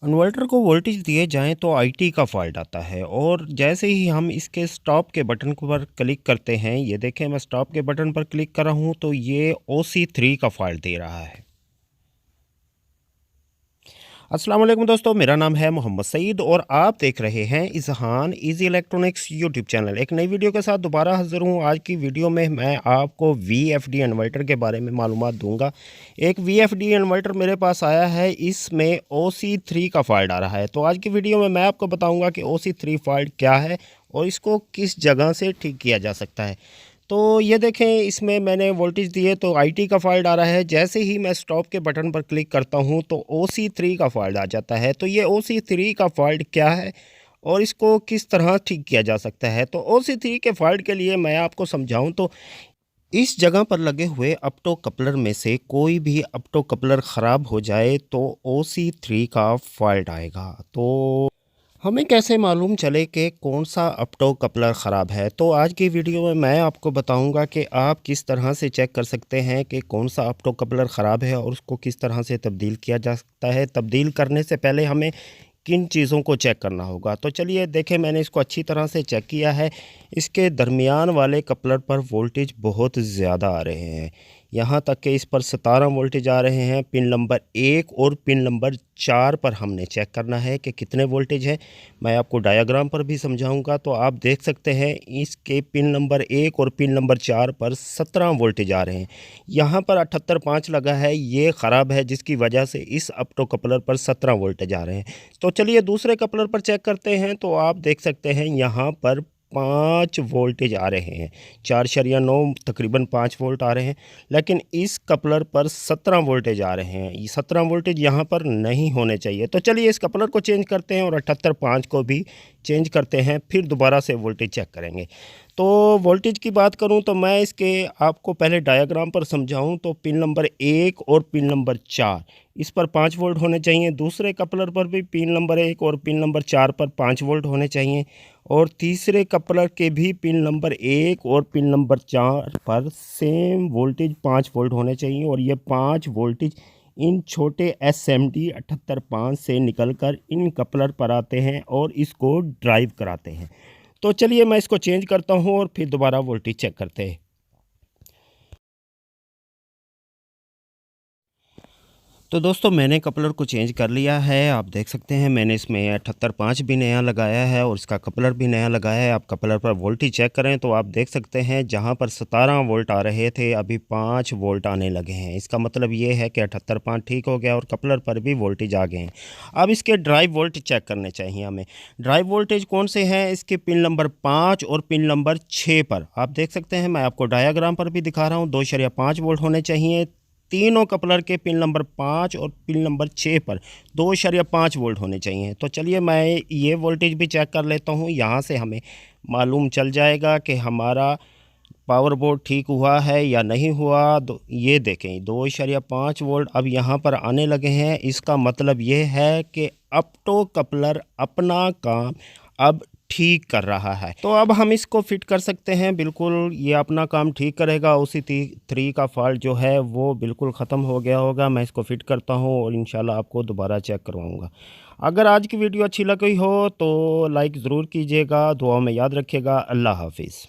Inverter को voltage दिए जाएँ तो आईटी का फ़ॉल्ट आता है और जैसे ही हम इसके स्टॉप के बटन पर क्लिक करते हैं, ये देखें मैं स्टॉप के बटन पर क्लिक कर रहा हूँ तो ये OC3 का फ़ॉल्ट दे रहा है। अस्सलाम वालेकुम दोस्तों, मेरा नाम है मोहम्मद सईद और आप देख रहे हैं Izhan easy electronics YouTube channel. एक नई वीडियो के साथ दोबारा हाज़िर हूँ। आज की वीडियो में मैं आपको वीएफडी इन्वर्टर के बारे में मालूमात दूँगा। एक वीएफडी इन्वर्टर मेरे पास आया है, इसमें OC3 का फ़ॉल्ट आ रहा है। तो आज की वीडियो में मैं आपको बताऊँगा कि OC3 फ़ॉल्ट क्या है और इसको किस जगह से ठीक किया जा सकता है। तो ये देखें, इसमें मैंने वोल्टेज दिए तो आईटी का फ़ॉल्ट आ रहा है। जैसे ही मैं स्टॉप के बटन पर क्लिक करता हूँ तो OC3 का फ़ॉल्ट आ जाता है। तो ये OC3 का फ़ॉल्ट क्या है और इसको किस तरह ठीक किया जा सकता है? तो OC3 के फ़ॉल्ट के लिए मैं आपको समझाऊँ तो इस जगह पर लगे हुए ऑप्टो कपलर में से कोई भी ऑप्टो कपलर ख़राब हो जाए तो OC3 का फ़ॉल्ट आएगा। तो हमें कैसे मालूम चले कि कौन सा ऑप्टो कपलर ख़राब है? तो आज की वीडियो में मैं आपको बताऊंगा कि आप किस तरह से चेक कर सकते हैं कि कौन सा ऑप्टो कपलर ख़राब है और उसको किस तरह से तब्दील किया जा सकता है। तब्दील करने से पहले हमें किन चीज़ों को चेक करना होगा? तो चलिए देखें, मैंने इसको अच्छी तरह से चेक किया है। इसके दरमियान वाले कपलर पर वोल्टेज बहुत ज़्यादा आ रहे हैं। यहाँ तक कि इस पर 17 वोल्टेज आ रहे हैं। पिन नंबर 1 और पिन नंबर 4 पर हमने चेक करना है कि कितने वोल्टेज हैं। मैं आपको डायग्राम पर भी समझाऊंगा। तो आप देख सकते हैं इसके पिन नंबर 1 और पिन नंबर 4 पर 17 वोल्टेज आ रहे हैं। यहाँ पर 78.5 लगा है, ये ख़राब है जिसकी वजह से इस ऑप्टो कपलर पर 17 वोल्टेज आ रहे हैं। तो चलिए दूसरे कपलर पर चेक करते हैं। तो आप देख सकते हैं यहाँ पर 5 वोल्टेज आ रहे हैं। 4.9 तकरीबन 5 वोल्ट आ रहे हैं। लेकिन इस कपलर पर 17 वोल्टेज आ रहे हैं। ये 17 वोल्टेज यहाँ पर नहीं होने चाहिए। तो चलिए इस कपलर को चेंज करते हैं और 78.5 को भी चेंज करते हैं, फिर दोबारा से वोल्टेज चेक करेंगे। तो वोल्टेज की बात करूं तो मैं इसके आपको पहले डायग्राम पर समझाऊं तो पिन नंबर 1 और पिन नंबर 4 इस पर 5 वोल्ट होने चाहिए। दूसरे कपलर पर भी पिन नंबर 1 और पिन नंबर 4 पर 5 वोल्ट होने चाहिए और तीसरे कपलर के भी पिन नंबर 1 और पिन नंबर 4 पर सेम वोल्टेज 5 वोल्ट होने चाहिए। और ये 5 वोल्टेज इन छोटे SMD 78.5 से निकलकर इन कपलर पर आते हैं और इसको ड्राइव कराते हैं। तो चलिए मैं इसको चेंज करता हूँ और फिर दोबारा वोल्टेज चेक करते हैं। तो दोस्तों मैंने कपलर को चेंज कर लिया है। आप देख सकते हैं मैंने इसमें 78.5 भी नया लगाया है और इसका कपलर भी नया लगाया है। आप कपलर पर वोल्टेज चेक करें तो आप देख सकते हैं जहां पर 17 वोल्ट आ रहे थे अभी 5 वोल्ट आने लगे हैं। इसका मतलब ये है कि 78.5 ठीक हो गया और कपलर पर भी वोल्टेज आ गए हैं। अब इसके ड्राइव वोल्टेज चेक करने चाहिए हमें। ड्राइव वोल्टेज कौन से हैं? इसके पिन नंबर 5 और पिन नंबर 6 पर आप देख सकते हैं। मैं आपको डायग्राम पर भी दिखा रहा हूँ। 2.5 वोल्ट होने चाहिए। तीनों कपलर के पिन नंबर 5 और पिन नंबर 6 पर 2.5 वोल्ट होने चाहिए। तो चलिए मैं ये वोल्टेज भी चेक कर लेता हूँ। यहाँ से हमें मालूम चल जाएगा कि हमारा पावर बोर्ड ठीक हुआ है या नहीं हुआ। ये देखें 2.5 वोल्ट अब यहाँ पर आने लगे हैं। इसका मतलब ये है कि ऑप्टो कपलर अपना काम अब ठीक कर रहा है। तो अब हम इसको फिट कर सकते हैं। बिल्कुल ये अपना काम ठीक करेगा। OC3 का फॉल्ट जो है वो बिल्कुल ख़त्म हो गया होगा। मैं इसको फिट करता हूँ और इंशाल्लाह आपको दोबारा चेक करवाऊँगा। अगर आज की वीडियो अच्छी लगी हो तो लाइक ज़रूर कीजिएगा। दुआ में याद रखिएगा। अल्लाह हाफिज़।